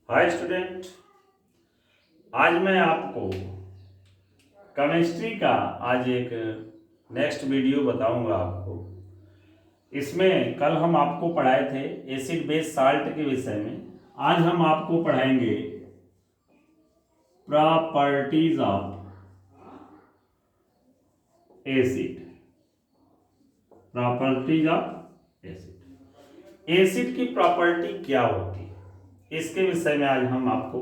Hi student. आज मैं आपको केमिस्ट्री का आज एक नेक्स्ट वीडियो बताऊंगा आपको। इसमें कल हम आपको पढ़ाए थे एसिड बेस साल्ट के विषय में। आज हम आपको पढ़ाएंगे properties of acid. Properties of acid, acid की प्रॉपर्टी क्या होती है, इसके विषय में आज हम आपको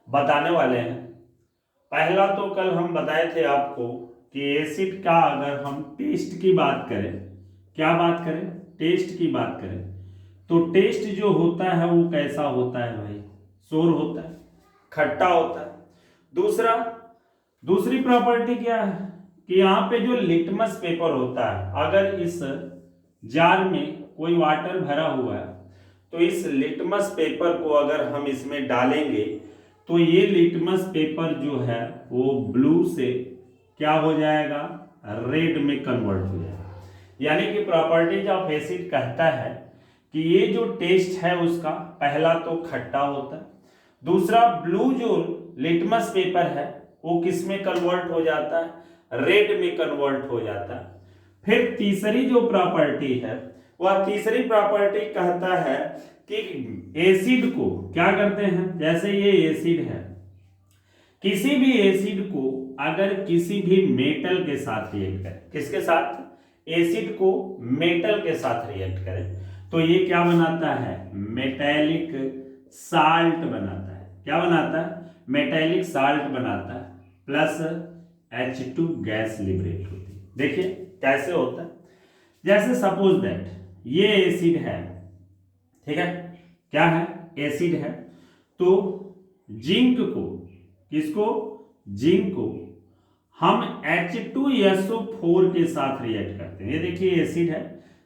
बताने वाले हैं। पहला तो कल हम बताए थे आपको कि एसिड का अगर हम टेस्ट की बात करें, क्या बात करें, टेस्ट की बात करें, तो टेस्ट जो होता है वो कैसा होता है भाई, सोर होता है, खट्टा होता है। दूसरी प्रॉपर्टी क्या है कि यहाँ पे जो लिटमस पेपर होता है, अगर इस जार में कोई वाटर भरा हुआ है तो इस लिटमस पेपर को अगर हम इसमें डालेंगे तो ये लिटमस पेपर जो है वो ब्लू से क्या हो जाएगा, रेड में कन्वर्ट हो जाएगा। यानी कि प्रॉपर्टीज ऑफ एसिड कहता है कि ये जो टेस्ट है उसका पहला तो खट्टा होता है, दूसरा ब्लू जो लिटमस पेपर है वो किस में कन्वर्ट हो जाता है, रेड में कन्वर्ट हो जाता है। फिर तीसरी जो प्रॉपर्टी है वह तीसरी प्रॉपर्टी कहता है कि एसिड को क्या करते हैं, जैसे ये एसिड है, किसी भी एसिड को अगर किसी भी मेटल के साथ रिएक्ट करें, किसके साथ, एसिड को मेटल के साथ रिएक्ट करें तो ये क्या बनाता है, मेटेलिक साल्ट बनाता है। क्या बनाता है, मेटेलिक साल्ट बनाता है, प्लस H2 गैस लिबरेट होती है। देखिए कैसे होता है, जैसे सपोज दैट ये एसिड है, ठीक है, क्या है, एसिड है, तो जिंक को, किसको, जिंक को हम H2SO4 के साथ रिएक्ट करते हैं। ये देखिए एसिड है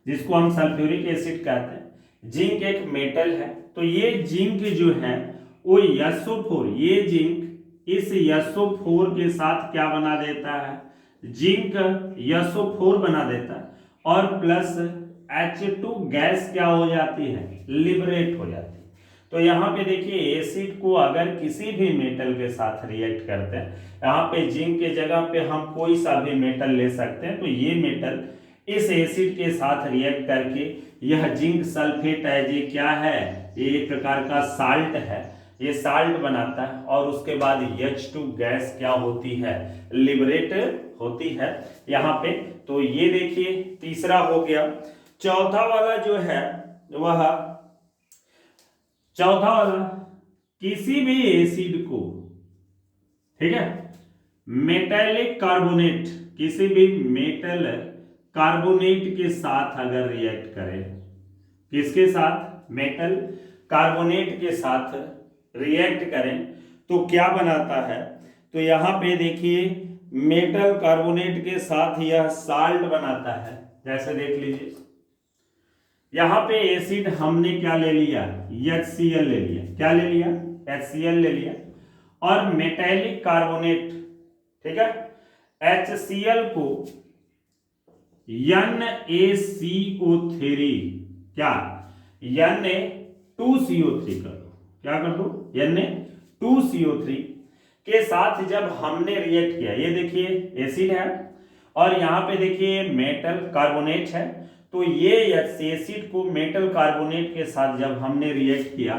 जिसको हम सल्फ्यूरिक एसिड कहते हैं, जिंक एक मेटल है, तो ये जिंक जो है वो SO4, ये जिंक इस SO4 के साथ क्या बना देता है, जिंक SO4 बना देता है, और प्लस H2 गैस क्या हो जाती है, लिबरेट हो जाती है। तो यहाँ पे देखिए एसिड को अगर किसी भी मेटल के साथ रिएक्ट करते हैं, यहाँ पे जिंक के जगह पे हम कोई सा भी मेटल ले सकते हैं, तो ये मेटल इस एसिड के साथ रिएक्ट करके यह जिंक सल्फेट है, ये क्या है, ये एक प्रकार का साल्ट है, ये साल्ट बनाता है, और उसके बाद H2 गैस क्या होती है, लिबरेट होती है यहाँ पे। तो ये देखिए तीसरा हो गया। चौथा वाला जो है वह, चौथा वाला, किसी भी एसिड को, ठीक है, मेटेलिक कार्बोनेट, किसी भी मेटल कार्बोनेट के साथ अगर रिएक्ट करें, किसके साथ, मेटल कार्बोनेट के साथ रिएक्ट करें तो क्या बनाता है, तो यहां पे देखिए मेटल कार्बोनेट के साथ यह साल्ट बनाता है। जैसे देख लीजिए यहां पे एसिड हमने क्या ले लिया, HCl ले लिया, क्या ले लिया, HCl ले लिया, और मेटेलिक कार्बोनेट, ठीक है, HCl को NaCO3, क्या, Na2CO3 कर दो, क्या कर दो, Na2CO3 के साथ जब हमने रिएक्ट किया, ये देखिए एसिड है और यहाँ पे देखिए मेटल कार्बोनेट है, तो ये एसिड को मेटल कार्बोनेट के साथ जब हमने रिएक्ट किया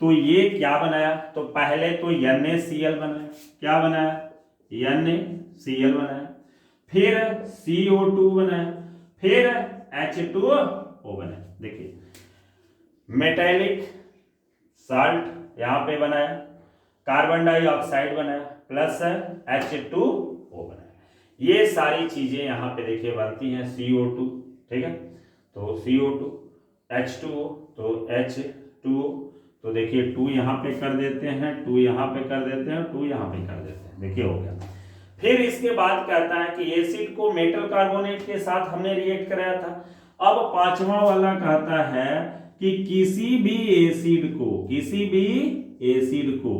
तो ये क्या बनाया, तो पहले तो NaCl बनाया, क्या बनाया, NaCl बनाया, फिर CO2 बनाया, फिर H2O बनाया। देखिए मेटेलिक साल्ट यहाँ पे बनाया, कार्बन डाइऑक्साइड बनाया, प्लस H2O बनाया। ये सारी चीजें यहाँ पे देखिए बनती हैं, CO2, ठीक है, तो CO2, H2O, तो H2O, तो देखिए 2 यहाँ पे कर देते हैं, 2 यहाँ पे कर देते हैं, 2 यहाँ पे कर देते हैं, देखिए हो गया। फिर इसके बाद कहता है कि एसिड को मेटल कार्बोनेट के साथ हमने रिएक्ट कराया था। अब पांचवा वाला कहता है कि किसी भी एसिड को, किसी भी एसिड को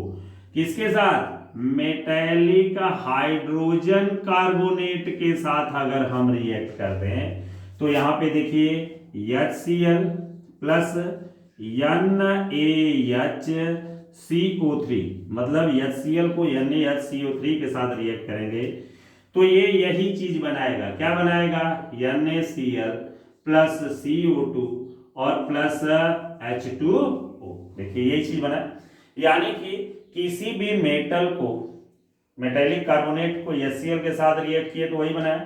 किसके साथ, मेटेलिक हाइड्रोजन कार्बोनेट के साथ अगर हम रिएक्ट कर दें तो यहाँ पे देखिए HCl प्लस NaHCl NaCO3 मतलब HCl को NaCO3 के साथ रिएक्ट करेंगे तो ये यही चीज बनाएगा। क्या बनाएगा? NaCl प्लस CO2 और प्लस H2O। देखिए यही चीज बना, यानी कि किसी भी मेटल को, मेटेलिक कार्बोनेट को HCl के साथ रिएक्ट किए तो वही बनाया।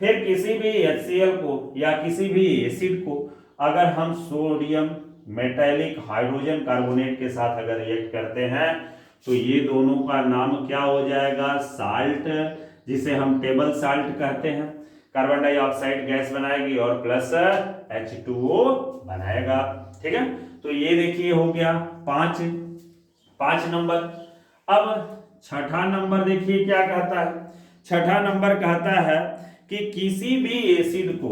फिर किसी भी HCl को या किसी भी एसिड को अगर हम सोडियम मेटेलिक हाइड्रोजन कार्बोनेट के साथ अगर रिएक्ट करते हैं तो ये दोनों का नाम क्या हो जाएगा? साल्ट, जिसे हम टेबल साल्ट कहते हैं। कार्बन डाइऑक्साइड गैस बनाएगी और प्लस H2O बनाएगा। ठीक है, तो ये देखिए हो गया 5 नंबर। अब छठा नंबर देखिए क्या कहता है। छठा नंबर कहता है कि किसी भी एसिड को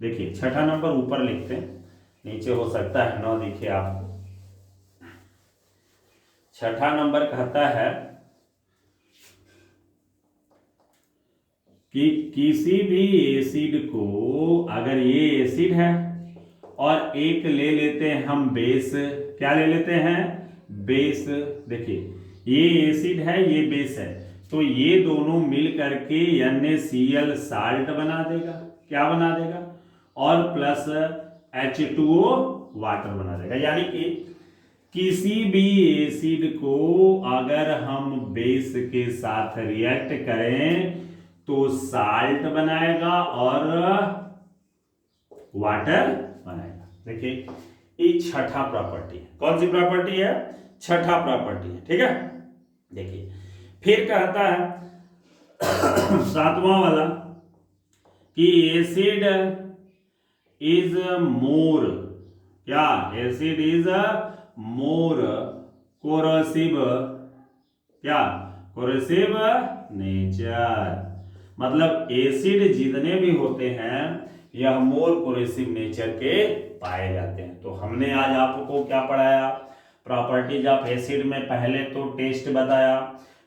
देखिए, छठा नंबर ऊपर लिखते हैं, नीचे हो सकता है ना दिखे आपको। छठा नंबर कहता है कि किसी भी एसिड को, अगर ये एसिड है और एक ले लेते हैं हम बेस, क्या ले लेते हैं? बेस। देखिए ये एसिड है, ये बेस है, तो ये दोनों मिल करके NaCl साल्ट बना देगा। क्या बना देगा? और प्लस H2O वाटर बना देगा। यानी कि किसी भी एसिड को अगर हम बेस के साथ रिएक्ट करें तो साल्ट बनाएगा और वाटर बनाएगा। देखिए ये छठा प्रॉपर्टी है। कौन सी प्रॉपर्टी है? छठा प्रॉपर्टी है। ठीक है, देखिए फिर कहता है सातवां वाला कि एसिड इज मोर, क्या? एसिड इज मोर कोरोसिव, क्या? Corrosive nature. मतलब एसिड जितने भी होते हैं यह मोर कोरोसिव नेचर के पाए जाते हैं। तो हमने आज आपको क्या पढ़ाया? प्रॉपर्टीज ऑफ एसिड में पहले तो टेस्ट बताया,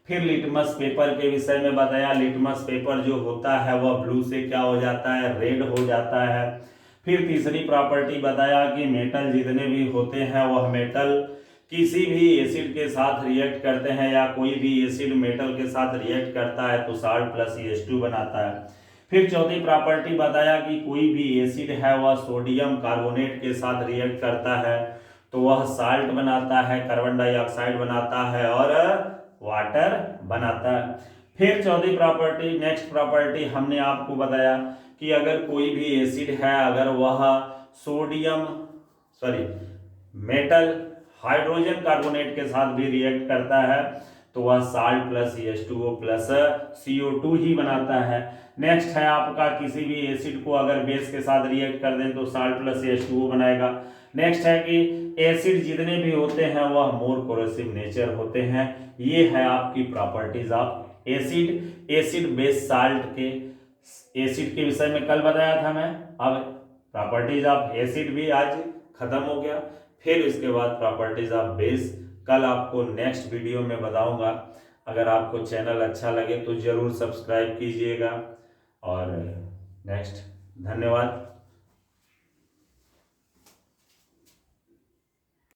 फिर लिटमस पेपर के विषय में बताया। लिटमस पेपर जो होता है वह ब्लू से क्या हो जाता है? रेड हो जाता है। फिर तीसरी प्रॉपर्टी बताया कि मेटल जितने भी होते हैं वह मेटल किसी भी एसिड के साथ रिएक्ट करते हैं या कोई भी एसिड मेटल के साथ रिएक्ट करता है तो साल्ट प्लस H2 बनाता है। फिर चौथी प्रॉपर्टी बताया कि कोई भी एसिड है वह सोडियम कार्बोनेट के साथ रिएक्ट करता है तो वह साल्ट बनाता है, कार्बन डाइऑक्साइड बनाता है और वाटर बनाता है। फिर चौथी प्रॉपर्टी, नेक्स्ट प्रॉपर्टी हमने आपको बताया कि अगर कोई भी एसिड है, अगर वह मेटल हाइड्रोजन कार्बोनेट के साथ भी रिएक्ट करता है तो वह salt plus H2O plus CO2 ही बनाता है। नेक्स्ट है आपका किसी भी एसिड को अगर बेस के साथ रिएक्ट कर दें तो साल्ट प्लस H2O बनाएगा। नेक्स्ट है कि एसिड जितने भी होते हैं वह मोर कोरोसिव नेचर होते हैं। ये है आपकी properties of acid. Acid base salt के एसिड के विषय में कल बताया था मैं। अब प्रॉपर्टीज ऑफ एसिड भी आज खत्म हो गया। फिर इसके बाद प्रॉपर्टीज ऑफ बेस कल आपको नेक्स्ट वीडियो में बताऊंगा। अगर आपको चैनल अच्छा लगे तो जरूर सब्सक्राइब कीजिएगा। और नेक्स्ट, धन्यवाद।